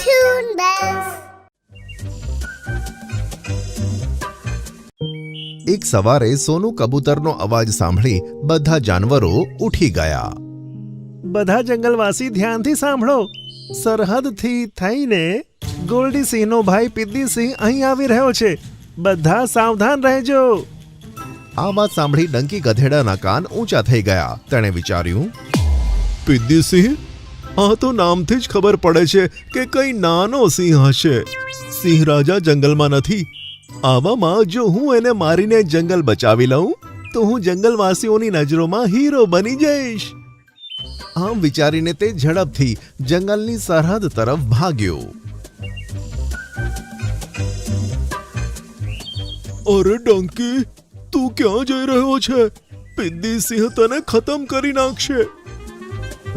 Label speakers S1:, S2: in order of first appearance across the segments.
S1: Toon Bells.
S2: એક સવારે સોનું કબૂતરનો અવાજ સાંભળી બધા જાનવરો ઉઠી ગયા.
S3: બધા જંગલવાસી ધ્યાનથી સાંભળો. સરહદથી થઈને ગોલ્ડી સિંહનો ભાઈ પિદ્દી સિંહ અહીં આવી રહ્યો છે. બધા સાવધાન રહેજો.
S2: આ વાત સાંભળી ડંકી ગધેડાના કાન ઊંચા થઈ ગયા. તેણે વિચાર્યું, પિદ્દી સિંહ? આ તો નામથી જ ખબર પડે છે કે કઈ નાનો સિંહ હશે. સિંહ રાજા જંગલમાં નથી. આવામાં જો હું એને મારીને જંગલ બચાવી લઉં તો હું જંગલવાસીઓની નજરોમાં હીરો બની જઈશ. આમ વિચારીને તે ઝડપથી જંગલની સરહદ તરફ ભાગ્યો. અરે ડંકી, તું ક્યાં જઈ રહ્યો છે? પિદ્દી સિંહ તને ખતમ કરી નાખશે.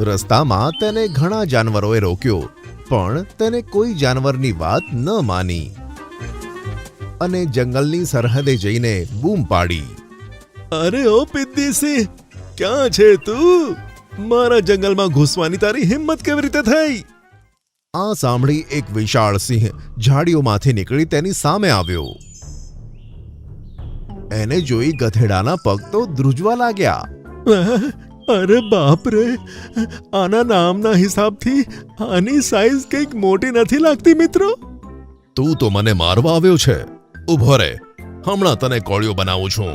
S2: રસ્તામાં તેને ઘણા જાનવરોએ રોક્યો, પણ તેને કોઈ જાનવરની વાત ન માની અને જંગલની સરહદે જઈને બૂમ પાડી, અરે ઓ પિદ્દી સિંહ, ક્યાં છે તું? મારા જંગલમાં ઘૂસવાની તારી હિંમત કેવી રીતે થઈ? આ સાંભળી એક વિશાળ સિંહ ઝાડીઓમાંથી નીકળી તેની સામે આવ્યો. એને જોઈ ગધેડાના પગ તો ધ્રુજવા લાગ્યા. અરે બાપ રે, આના નામના હિસાબથી આની સાઈઝ કંઈક મોટી નથી લાગતી મિત્રો. તું તો મને મારવા આવ્યો છે. ઊભો રે, હમણાં તને કોળિયો બનાવું છું.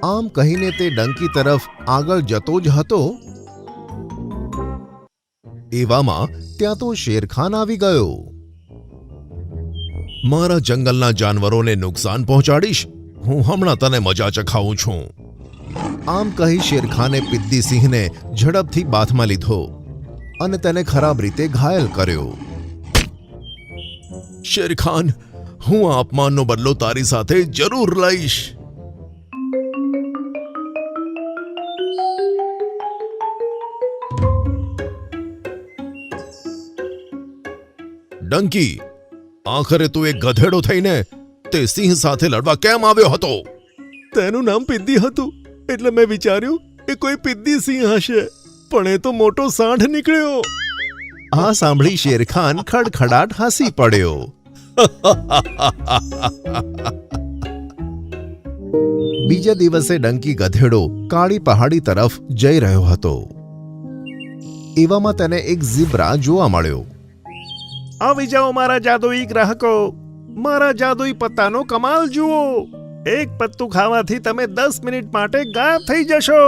S2: આમ કહીને તે ડંકી તરફ આગળ જતો જ હતો. એવામાં ત્યાં તો શેરખાન આવી ગયો. મારા જંગલના જાનવરોને નુકસાન પહોંચાડીશ? હું હમણાં તને મજા ચખાવું છું. આમ કહી શેરખાને પિદ્દી સિંહને ઝડપથી બાથમાં લીધો અને તેને ખરાબ રીતે ઘાયલ કર્યો. શેરખાન, હું આ અપમાનનો બદલો તારી સાથે જરૂર લઈશ. ડંકી, આખરે તું એક ગધેડો થઈને તે સિંહ સાથે લડવા કેમ આવ્યો હતો? તેનું નામ પિદ્દી હતું એટલે મેં વિચાર્યું એ કોઈ પિદ્દી સિંહ હશે, પણ એ તો મોટો સાંઢ નીકળ્યો. આ સાંભળી શેરખાન ખડખડાટ હસી પડ્યો. બીજા દિવસે ડંકી ગધેડો કાળી પહાડી તરફ જઈ રહ્યો હતો. એવામાં તેને એક ઝીબ્રા જોવા મળ્યો.
S3: આવી જાઓ મારા જાદુઈ ગ્રાહકો. મારા જાદુઈ પત્તાનો કમાલ જુઓ. એક પત્તું ખાવાથી તમે 10 મિનિટ માટે ગાયબ થઈ જશો.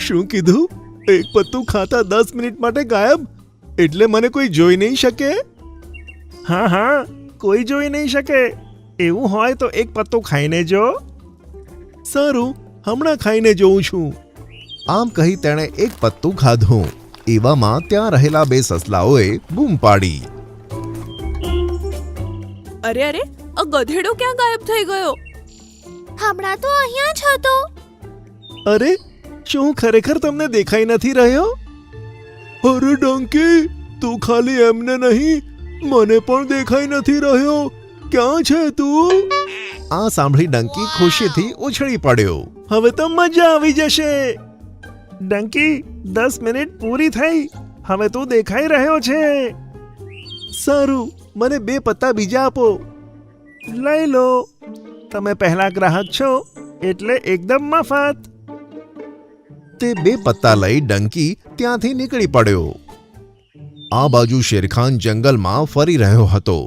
S3: શું કીધું? એક પત્તું ખાતા 10 મિનિટ માટે ગાયબ? એટલે મને કોઈ જોઈ નહીં શકે? હા હા, કોઈ જોઈ નહીં શકે. એવું હોય તો એક પત્તું ખાઈને જો. સારું, હમણાં ખાઈને જોઉં છું.
S2: આમ કહી તેણે એક પત્તું ખાધું. એવામાં ત્યાં રહેલા બે સસલાઓએ બૂમ પાડી,
S4: અરે અરે, આ ગધેડો ક્યાં ગાયબ થઈ ગયો?
S1: હમણાં તો અહીંયા જ હતો.
S3: અરે, શું ખરેખર તમને દેખાઈ નથી રહ્યો? અરે ડંકી, તું ખાલી એમને નહીં, મને પણ દેખાઈ નથી રહ્યો. ક્યાં છે તું? આ સાંભળી ડંકી ખુશીથી ઉછળી પડ્યો. હવે તો મજા આવી જશે. ડંકી, 10 મિનિટ પૂરી થઈ. હવે તું દેખાઈ રહ્યો છે. સારું, મને 2 પત્તા બીજા આપો. લઈ લો. તમે પહેલા ગ્રાહક છો એટલે એકદમ મફત. તે 2 પત્તા લઈ ડંકી ત્યાંથી નીકળી પડ્યો. આ બાજુ શેરખાન જંગલમાં ફરી રહ્યો હતો.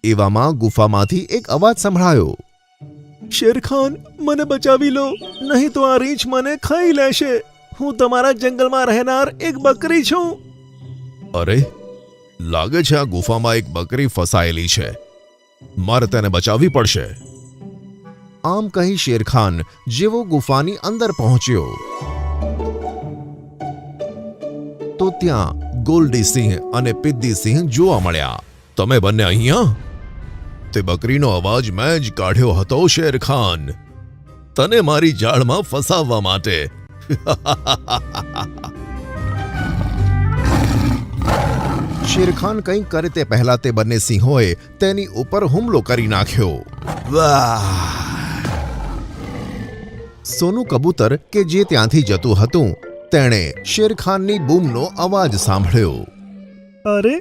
S3: એવામાં ગુફામાંથી એક અવાજ સંભળાયો. શેરખાન, મને બચાવી લો, નહીં તો આ રીંછ મને ખાઈ લેશે. હું તમારા જંગલમાં રહેનાર એક બકરી છું. અરે, લાગે છે આ ગુફામાં એક બકરી ફસાયેલી છે. મારે તેને બચાવવી પડશે. આમ કહી શેરખાન જેવો ગુફાની અંદર પહોંચ્યો તો ત્યાં ગોલ્ડી સિંહ અને પિદ્દી સિંહ જોવા મળ્યા. તમે બંને અહીંયા? તે બકરીનો અવાજ મેં જ કાઢ્યો હતો શેરખાન, તને મારી જાળમાં ફસાવવા માટે. શેરખાન કંઈક કરે તે પહેલા તે બંને સિંહોએ તેની ઉપર હુમલો કરી નાખ્યો. વાહ!
S2: સોનું કબૂતર કે જે ત્યાંથી જતું હતું તેણે શેરખાનની બૂમનો અવાજ સાંભળ્યો.
S3: અરે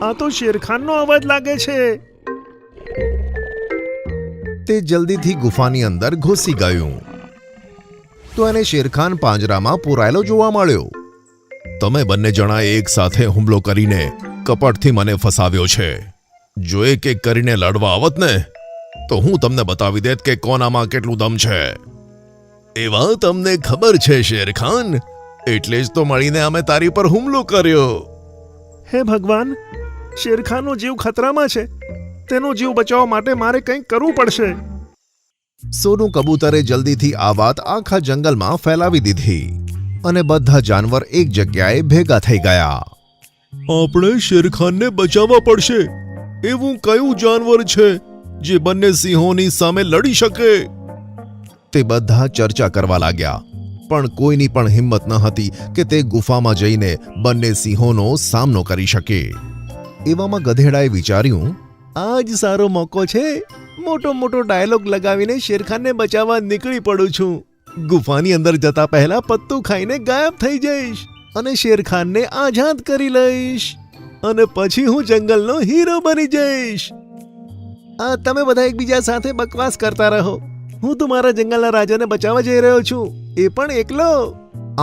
S3: આ તો શેરખાનનો અવાજ લાગે છે.
S2: તે જલ્દીથી ગુફાની અંદર ઘૂસી ગયું તો એને શેરખાન પાંજરામાં પૂરાયેલો જોવા મળ્યો. તમે બંને જણાએ એક સાથે હુમલો કરીને કપટથી મને ફસાવ્યો છે. જો એક એક કરીને લડવા આવત ને તો હું તમને બતાવી દેત કે કોનામાં કેટલું દમ છે. એવા તમને ખબર છે શેરખાન, એટલે જ તો મળીને અમે તારી પર હુમલો કર્યો.
S3: હે ભગવાન, શેરખાનનો જીવ ખતરામાં છે. તેનો જીવ બચાવવા માટે મારે કંઈક કરવું પડશે.
S2: સોનું કબૂતરે જલ્દીથી આ વાત આખા જંગલમાં ફેલાવી દીધી અને બધા જાનવર એક જગ્યાએ ભેગા થઈ ગયા.
S3: આપણે શેરખાનને બચાવવા પડશે. એવું કયું જાનવર છે જે બંને સિંહોની સામે લડી શકે?
S2: તે બધા ચર્ચા કરવા લાગ્યા, પણ કોઈની પણ હિંમત ન હતી કે તે ગુફામાં જઈને બંને સિંહોનો સામનો કરી શકે. એવામાં ગધેડાએ વિચાર્યું,
S3: આ જ સારો મોકો છે. મોટો મોટો ડાયલોગ લગાવીને શેરખાનને બચાવવા નીકળી પડું છું. ગુફાની અંદર જતા પહેલા પત્તું ખાઈને ગાયબ થઈ જઈશ અને શેરખાનને આઝાદ કરી લઈશ અને પછી હું જંગલનો હીરો બની જઈશ. તમે બધા એકબીજા સાથે બકવાસ કરતા રહો. હું તો મારા જંગલના રાજાને બચાવવા જઈ રહ્યો છું, એ પણ એકલો.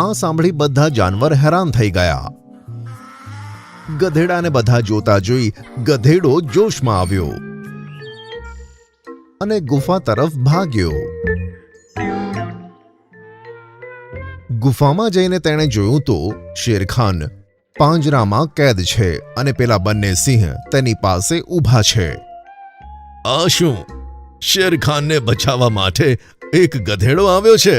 S2: આ સાંભળી બધા જાનવર હેરાન થઈ ગયા. ગધેડાને બધા જોતા જોઈ ગધેડો જોશમાં આવ્યો અને ગુફા તરફ ભાગ્યો. ગુફામાં જઈને તેણે જોયું તો શેરખાન પાંજરામાં કેદ છે અને પેલા બંને સિંહ તેની પાસે ઊભા છે. આ શું? શેરખાનને બચાવવા માટે એક ગધેડો આવ્યો છે.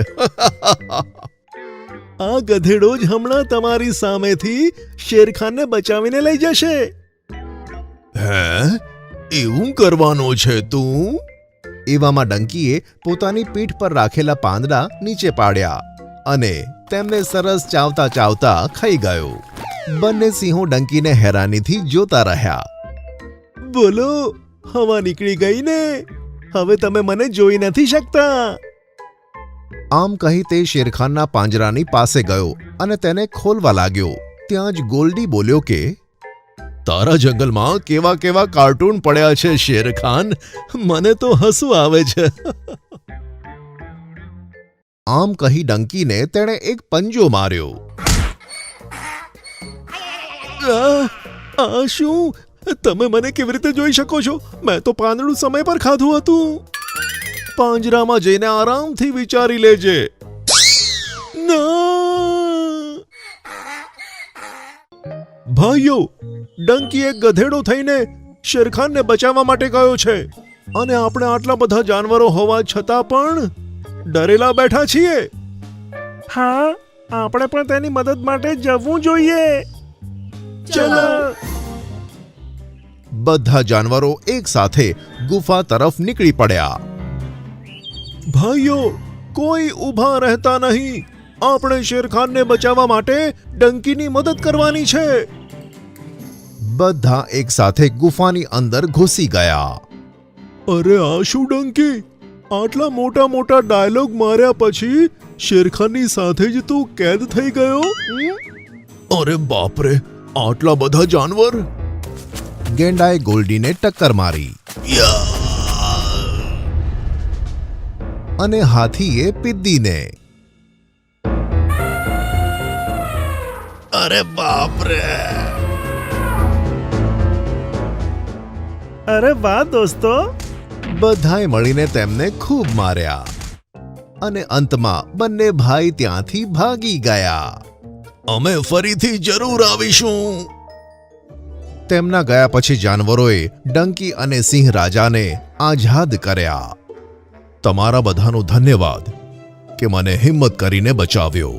S3: આ ગધેડો જ હમણાં તમારી સામેથી શેરખાનને બચાવીને લઈ જશે.
S2: હે? એવું કરવાનું છે તું? એવામાં ડંકીએ પોતાની પીઠ પર રાખેલા પાંદડા નીચે પાડ્યા અને તેમને સરસ ચાવતા ચાવતા ખાઈ ગયો. બંને સિંહો ડંકીને હેરાનીથી જોતા રહ્યા.
S3: બોલો, હવા નીકળી ગઈ ને? હવે તમે મને જોઈ નથી શકતા.
S2: આમ કહી તે શેરખાનના પાંજરાની પાસે ગયો અને તેને ખોલવા લાગ્યો. ત્યાં જ ગોલ્ડી બોલ્યો કે, તારા જંગલમાં કેવા કેવા કાર્ટૂન પડ્યા છે શેરખાન, મને તો હસવું આવે છે. આમ કહી ડંકીને તેણે એક પંજો માર્યો.
S3: આ શું? તમે મને કેવી રીતે જોઈ શકો છો? મેં તો પાંદડું સમય પર ખાધું હતું. પાંજરામાં જઈને આરામથી વિચારી લેજે. ભાઈઓ, ડંકી એક ગધેડો થઈને શેરખાનને બચાવવા માટે ગયો છે અને આપણે આટલા બધા જાનવરો હોવા છતાં પણ ડરેલા બેઠા છીએ. હા, આપણે પણ તેની મદદ માટે જવું જોઈએ. ચલો.
S2: બધા જાનવરો એક સાથે ગુફા તરફ નીકળી પડ્યા.
S3: ભાઈઓ, કોઈ ઊભા રહેતા નહીં. આપણે શેરખાનને બચાવવા માટે ડંકીની મદદ કરવાની છે.
S2: બધા એક સાથે ગુફાની અંદર ઘૂસી ગયા.
S3: અરે આ શું ડંકી? આટલા મોટા મોટા ડાયલોગ માર્યા પછી શેરખાનની સાથે જ તું કેદ થઈ ગયો?
S2: અરે બાપરે, આટલા બધા જાનવર! ગેંડાએ ગોલ્ડીને ટક્કર મારી અને હાથીએ પિદ્દીને. અરે બાપરે!
S3: અરે વાહ દોસ્તો!
S2: બધાએ મળીને તેમને ખૂબ માર્યા અને અંતમાં બંને ભાઈ ત્યાંથી ભાગી ગયા. અમે ફરીથી જરૂર આવીશું. તેમના ગયા પછી જાનવરોએ ડંકી અને સિંહ રાજાને આઝાદ કર્યા. તમારા બધાનો ધન્યવાદ કે મને હિંમત કરીને બચાવ્યો.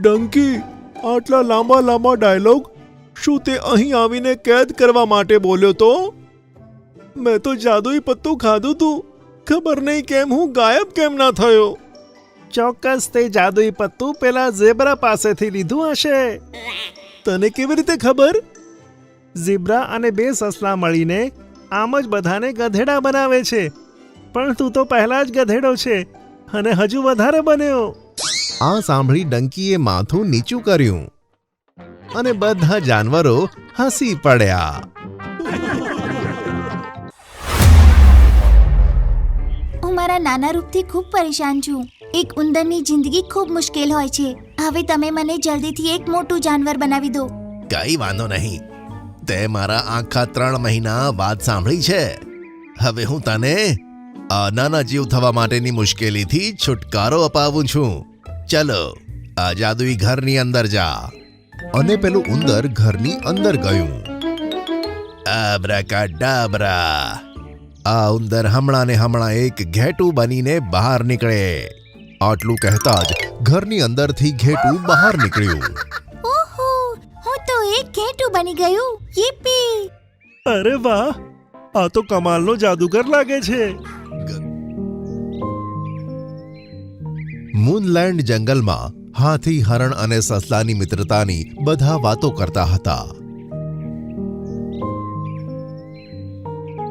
S3: ડંકી, આટલા લાંબા લાંબા ડાયલોગ શું તે અહીં આવીને કેદ કરવા માટે બોલ્યો તો? મેં તો જાદુઈ પત્તું ખાધું તું. ખબર નહીં કેમ હું ગાયબ કેમ ના થયો. ચોક્કસ તે જાદુઈ પત્તું પેલા ઝેબ્રા પાસેથી લીધું હશે. તને કેવી રીતે ખબર? ઝીબ્રા અને બે સસલા મળીને આમ જ બધાને ગધેડા બનાવે છે, પણ તું તો પહેલા જ ગધેડો છે અને હજુ વધારે બન્યો.
S2: આ સાંભળી ડંકીએ માથું નીચું કર્યું અને બધા જાનવરો હસી પડ્યા.
S1: હું મારા નાના રૂપથી ખૂબ પરેશાન છું. એક ઉંદરની જિંદગી ખૂબ મુશ્કેલ હોય છે. હવે તમે મને જલ્દીથી એક મોટું જાનવર બનાવી દો.
S2: કઈ વાંધો નહીં. તે મારા આખા 3 મહિના વાત સાંભળી છે. હવે હું તને આ નાના જીવ થવા માટેની મુશ્કેલીથી છુટકારો અપાવું છું. ચલો આ જાદુઈ ઘરની અંદર જા. અને પેલું ઉંદર ઘરની અંદર ગયું. આબ્રાકાડાબ્રા. આ ઉંદર હમણાં ને હમણાં એક ઘેટું બનીને બહાર નીકળે. આટલું કહેતા જ ઘરની અંદરથી ઘેટું બહાર નીકળ્યું.
S1: ઓહો, હું તો એક ઘેટું બની ગયું. યીપી!
S3: અરે વાહ, આ તો કમાલનો જાદુગર લાગે છે.
S2: મૂનલેન્ડ જંગલમાં હાથી, હરણ અને સસલાની મિત્રતાની બધા વાતો કરતા હતા.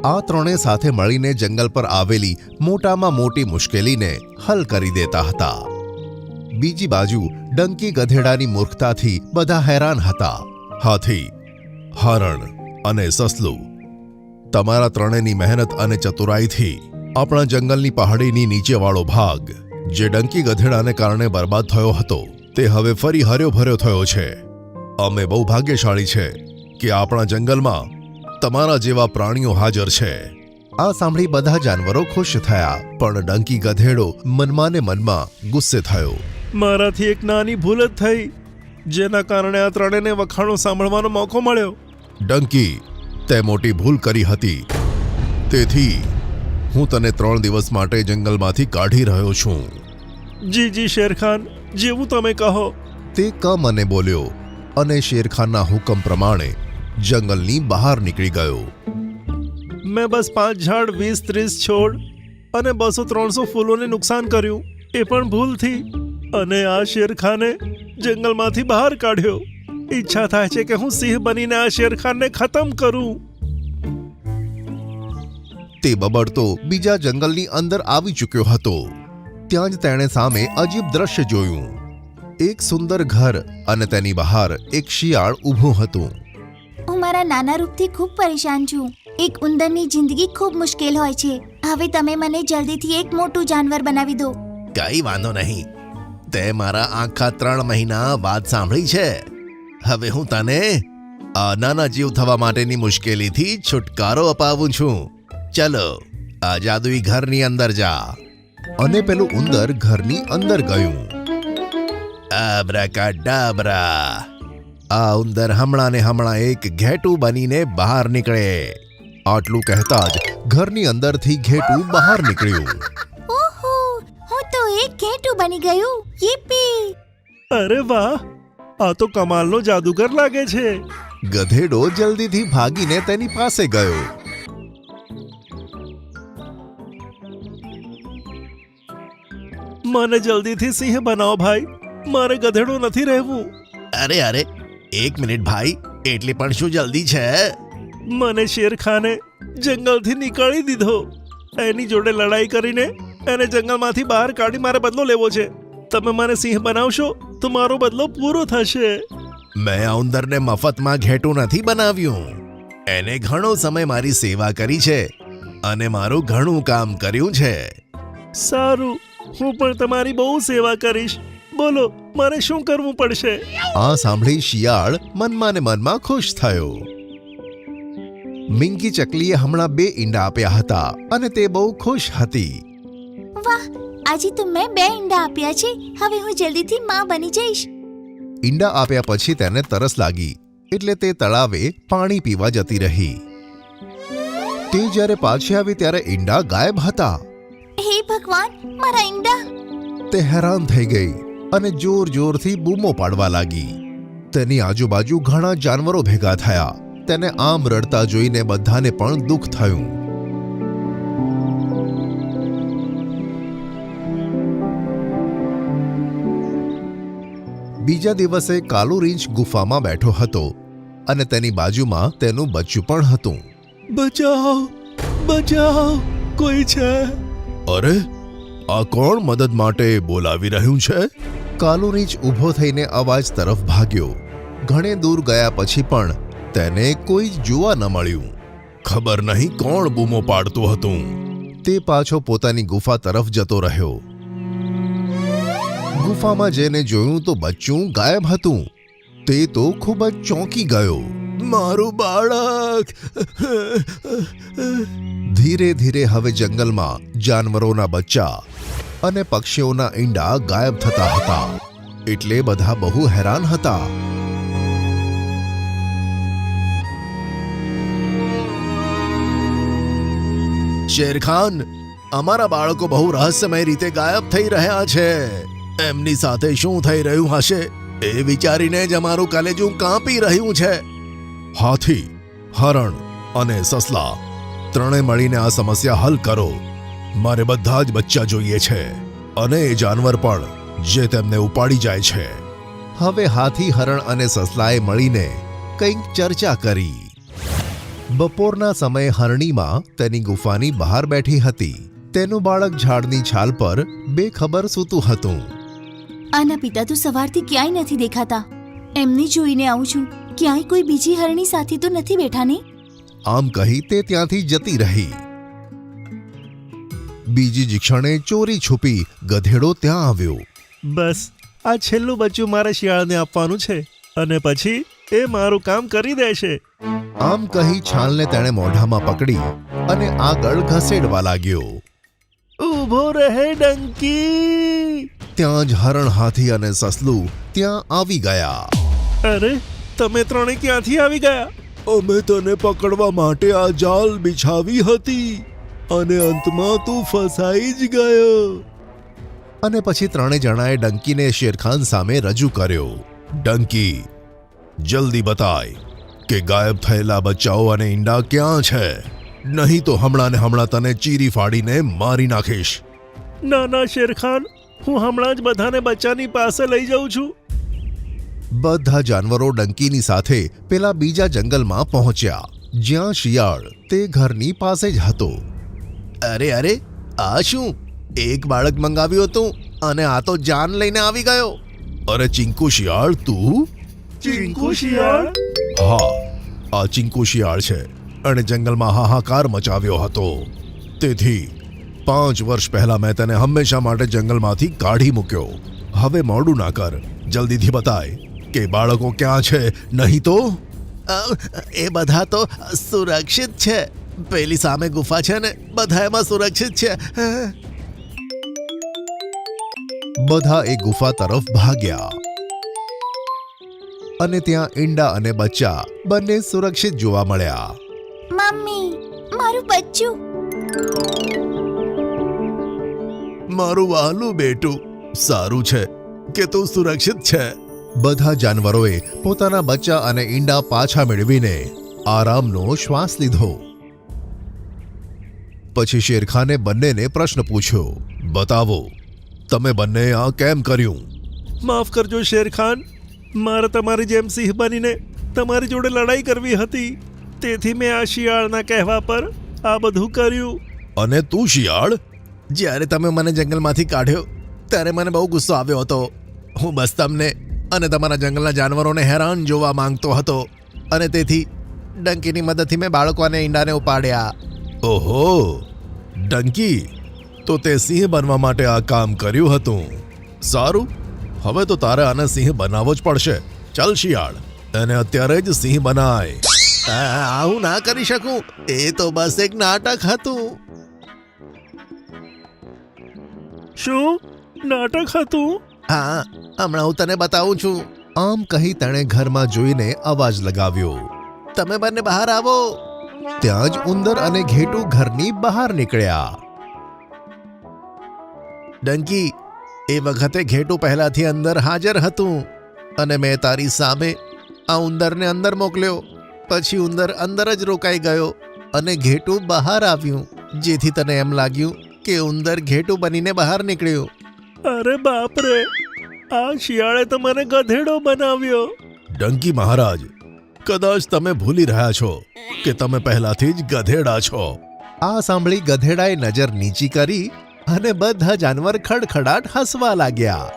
S2: આ ત્રણે સાથે મળીને જંગલ પર આવેલી મોટામાં મોટી મુશ્કેલીને હલ કરી દેતા હતા. બીજી બાજુ ડંકી ગધેડાની મૂર્ખતાથી બધા હેરાન હતા. હાથી, હરણ અને સસલું, તમારા ત્રણેયની મહેનત અને ચતુરાઈથી આપણા જંગલની પહાડીની નીચેવાળો ભાગ જે ડંકી ગધેડાને કારણે બરબાદ થયો હતો તે હવે ફરી હર્યો ભર્યો થયો છે. અમે બહુ ભાગ્યશાળી છે કે આપણા જંગલમાં તમારા જેવા પ્રાણીઓ હાજર છે. આ સાંભળી બધા જાનવરો ખુશ થયા, પણ ડંકી ગધેડો મનમાં ને મનમાં ગુસ્સે થયો.
S3: મારાથી એક નાની ભૂલ જ થઈ, જેના કારણે આ ત્રણેયને વખાણો સાંભળવાનો મોકો મળ્યો.
S2: ડંકી, તે મોટી ભૂલ કરી હતી. તેથી હું તને 3 દિવસ માટે જંગલમાંથી કાઢી રહ્યો છું.
S3: જી શેરખાન, જેવું તમે કહો.
S2: તે મને બોલ્યો અને શેરખાનના હુકમ પ્રમાણે જંગલની બહાર નીકળી ગયો.
S3: મેં બસ 5 ઝાડ, 20-30 છોડ અને 200-300 ફૂલોને નુકસાન કર્યું, એ પણ ભૂલથી. અને આ શેરખાને જંગલમાંથી બહાર કાઢ્યો. ઈચ્છા થાય છે કે હું સિંહ બનીને આ શેરખાનને ખતમ કરું.
S2: તે બબડતો બીજા જંગલની અંદર આવી ચૂક્યો હતો. ત્યાં જ તેણે સામે અજીબ દ્રશ્ય જોયું. એક સુંદર ઘર અને તેની બહાર એક શિયાળ ઊભું હતું.
S1: હું મારા નાના રૂપથી ખૂબ પરેશાન છું. એક ઉંદરની જિંદગી ખૂબ મુશ્કેલ હોય છે. હવે તમે મને જલ્દીથી એક મોટું જાનવર બનાવી દો.
S2: કઈ વાંધો નહીં. તે મારા આખા 3 મહિના વાત સાંભળી છે. હવે હું તને આ નાના જીવ થવા માટેની મુશ્કેલીથી છુટકારો અપાવું છું. ચલો આ જાદુઈ ઘરની અંદર જા. અને પેલું ઉંદર ઘરની અંદર ગયું. આબ્રાકાડાબ્રા. આ ઉંદર હમણાં ને હમણાં એક ઘેટું બનીને બહાર નીકળે. આટલું કહેતા જ ઘરની અંદરથી ઘેટું બહાર નીકળ્યું.
S1: ઓહો, હું તો એક ઘેટું બની ગયું. યીપી!
S3: અરે વાહ, આ તો કમાલનો જાદુગર લાગે છે.
S2: ગધેડો જલ્દીથી ભાગીને તેની પાસે ગયો.
S3: મને જલ્દીથી સિંહ બનાવો ભાઈ, મારે ગધેડો નથી રહેવું.
S2: અરે 1 મિનિટ ભાઈ, એટલી પણ શું જલ્દી છે?
S3: મને શેરખાને જંગલથી નીકાળી દીધો. એની જોડે લડાઈ કરીને એને જંગલમાંથી બહાર કાઢી મારે બદલો લેવો છે. તમે મને સિંહ બનાવશો તો મારો બદલો પૂરો થશે.
S2: મેં આ ઉંદરને મફતમાં ઘેટું નથી બનાવ્યું. એને ઘણો સમય મારી સેવા કરી છે અને મારું ઘણું કામ કર્યું છે.
S3: સારું, હું પણ તમારી બહુ સેવા કરીશ. બોલો, મારે શું કરવું પડશે?
S2: આ સાંભળી શિયાળ મનમાં ને મનમાં ખુશ થયો. મિંકી ચકલીએ હમણાં 2 ઈંડા આપ્યા હતા અને તે બહુ ખુશ હતી.
S1: વાહ, આજે તો મેં 2 ઈંડા આપ્યા છે. હવે હું જલ્દીથી માં બની જઈશ.
S2: ઈંડા આપ્યા પછી તેને તરસ લાગી, એટલે તે તળાવે પાણી પીવા જતી રહી. તે જ્યારે પાછી આવી ત્યારે ઈંડા ગાયબ હતા.
S1: હે ભગવાન, મારા ઈંડા!
S2: તે હેરાન થઈ ગઈ અને જોરથી બૂમો પાડવા લાગી. તેની આજુબાજુ ઘણા જાનવરો ભેગા થયા. તેને આમ રડતા જોઈને બધાને પણ દુઃખ થયું. બીજા દિવસે કાલુ રીંછ ગુફામાં બેઠો હતો અને તેની બાજુમાં તેનું બચ્ચું પણ હતું.
S3: બચાવ બચાવ, કોઈ છે?
S2: અરે આ કોણ મદદ માટે બોલાવી રહ્યું છે? કાલુરીંચ ઊભો થઈને અવાજ તરફ ભાગ્યો. ઘણે દૂર ગયા પછી પણ તેને કોઈ જ જોવા ન મળ્યું. ખબર નહીં કોણ બૂમો પાડતું હતું. તે પાછો પોતાની ગુફા તરફ જતો રહ્યો. ગુફામાં જઈને જોયું તો બચ્ચું ગાયબ હતું. તે તો ખૂબ જ ચોંકી ગયો. મારું બાળક! ધીરે ધીરે હવે જંગલમાં જાનવરોના બચ્ચા અને પક્ષીઓના ઈંડા ગાયબ થતા હતા. એટલે બધા બહુ હેરાન હતા. શેરખાન, અમારા બાળકો બહુ રહસ્યમય રીતે ગાયબ થઈ રહ્યા છે. એમની સાથે શું થઈ રહ્યું હશે એ વિચારીને જ અમારું કલેજું કાંપી રહ્યું છે. હાથી, હરણ અને સસલા ત્રણે મળીને આ સમસ્યા હલ કરો. મારે બધા જ બચ્ચા જોઈએ છે અને એ જાનવર પણ જે તેમને ઉપાડી જાય છે. હવે હાથી, હરણ અને સસલાએ મળીને કંઈક ચર્ચા કરી. બપોરના સમયે હરણીમાં તેની ગુફાની બહાર બેઠી હતી. તેનું બાળક ઝાડની છાલ પર બેખબર સૂતું હતું.
S1: આના પિતા તો સવારથી ક્યાંય નથી દેખાતા. એમને જોઈને આવું છું. ક્યાંય કોઈ બીજી હરણી સાથી તો નથી બેઠા ને?
S2: આમ કહી તે ત્યાંથી જતી રહી. બીજી જ ક્ષણે ચોરી છુપી ગધેડો ત્યાં આવ્યો.
S3: બસ આ છેલ્લું બચ્ચું મારે શિયાળને આપવાનું છે અને પછી એ મારું કામ કરી દેશે.
S2: આમ કહી છાલને તેણે મોઢામાં પકડી અને આગળ ઘસેડવા લાગ્યો.
S3: ઊભો રહે ડંકી!
S2: ત્યાં જ હરણ, હાથી અને સસલું ત્યાં આવી ગયા.
S3: અરે તમે ત્રણે ક્યાંથી આવી ગયા? અમે તને પકડવા માટે આ જાલ બિછાવી હતી અને અંતમાં તું ફસાઈ જ ગયો.
S2: અને પછી ત્રણે જણાએ ડંકીને શેરખાન સામે રજૂ કર્યો. ડંકી, જલ્દી બતાય કે ગાયબ થયેલા બચ્ચાઓ અને ઈંડા ક્યાં છે. નહીં તો હમણાં ને હમણાં તને ચીરી ફાડીને મારી નાખીશ.
S3: ના ના શેરખાન, હું હમણાં જ બધાને બચ્ચાની પાસે લઈ જાઉં છું.
S2: બધા જાનવરો ડંકીની સાથે પેલા બીજા જંગલમાં પહોંચ્યા, જ્યાં શિયાળ તે ઘરની પાસે જ હતો. અરે અરે, આ શું? એક બાળક મંગાવ્યું હતું અને આ તો જાન લઈને આવી ગયો. અરે ચિંકુ શિયાળ, તું?
S3: ચિંકુ શિયાળ?
S2: હા, આ ચિંકુ શિયાળ છે અને જંગલમાં હાહાકાર મચાવ્યો હતો. તેથી 5 વર્ષ પહેલા મેં તેને હંમેશા માટે જંગલમાંથી કાઢી મૂક્યો. હવે મોડું ના કર, જલ્દીથી બતાય કે બાળકો ક્યાં છે. નહીં તો એ બધા તો સુરક્ષિત છે. પેલી સામે ગુફા છે ને, બધા એમાં સુરક્ષિત છે. બધા એ ગુફા તરફ ભાગ્યા અને ત્યાં ઈંડા અને બચ્ચા બંને સુરક્ષિત જોવા મળ્યા.
S1: મમ્મી, મારું બચ્ચું!
S2: મારું વહાલું બેટું, સારું છે કે તું સુરક્ષિત છે. બધા જાનવરોએ પોતાના બચ્ચા અને ઈંડા પાછા મેળવીને આરામનો શ્વાસ લીધો. પછી શેરખાને બંનેને પ્રશ્ન પૂછ્યો. બતાવો, તમે બંને આ કેમ કર્યું?
S3: માફ કરજો શેરખાન, મારે તમારી જેમ સિંહ બનીને તમારી જોડે લડાઈ કરવી હતી. તેથી મેં આ શિયાળના કહેવા પર આ બધું કર્યું.
S2: અને તું શિયાળ? જ્યારે તમે મને જંગલમાંથી કાઢ્યો ત્યારે મને બહુ ગુસ્સો આવ્યો હતો. હું બસ તમને અને તમારા જંગલના જાનવરોને હેરાન જોવા માંગતો હતો અને તેથી ડંકીની મદદથી મેં બાળકો અને ઈંડાને ઉપાડ્યા. ઓહો ડંકી, તો તે સિંહ બનવા માટે આ કામ કર્યું હતું. સારું, હવે તો તારે આને સિંહ બનાવવો જ પડશે. ચાલ શિયાળ, એને અત્યારે જ સિંહ બનાય. આવું ના કરી શકું, એ તો બસ એક નાટક હતું.
S3: શું નાટક હતું?
S2: હા, હમણાં હું તને બતાવું છું. આમ કહી તેણે ઘરમાં જોઈને અવાજ લગાવ્યો. તમે બંને બહાર આવો. ત્યાં જ ઉંદર અને ઘેટું ઘરની બહાર નીકળ્યા. ડંકી, એ વખતે ઘેટું પહેલાથી અંદર હાજર હતું અને મેં તારી સામે આ ઉંદરને અંદર મોકલ્યો. પછી ઉંદર અંદર જ રોકાઈ ગયો અને ઘેટું બહાર આવ્યું, જેથી તને એમ લાગ્યું કે ઉંદર ઘેટું બનીને બહાર નીકળ્યું.
S3: અરે બાપ રે, આ શિયાળે તો મને ગધેડો બનાવ્યો.
S2: ડંકી મહારાજ, કદાચ તમે ભૂલી રહ્યા છો કે તમે પહેલાથી જ ગધેડા છો. આ સાંભળી ગધેડાએ નજર નીચી કરી અને બધા જાનવર ખડખડાટ હસવા લાગ્યા.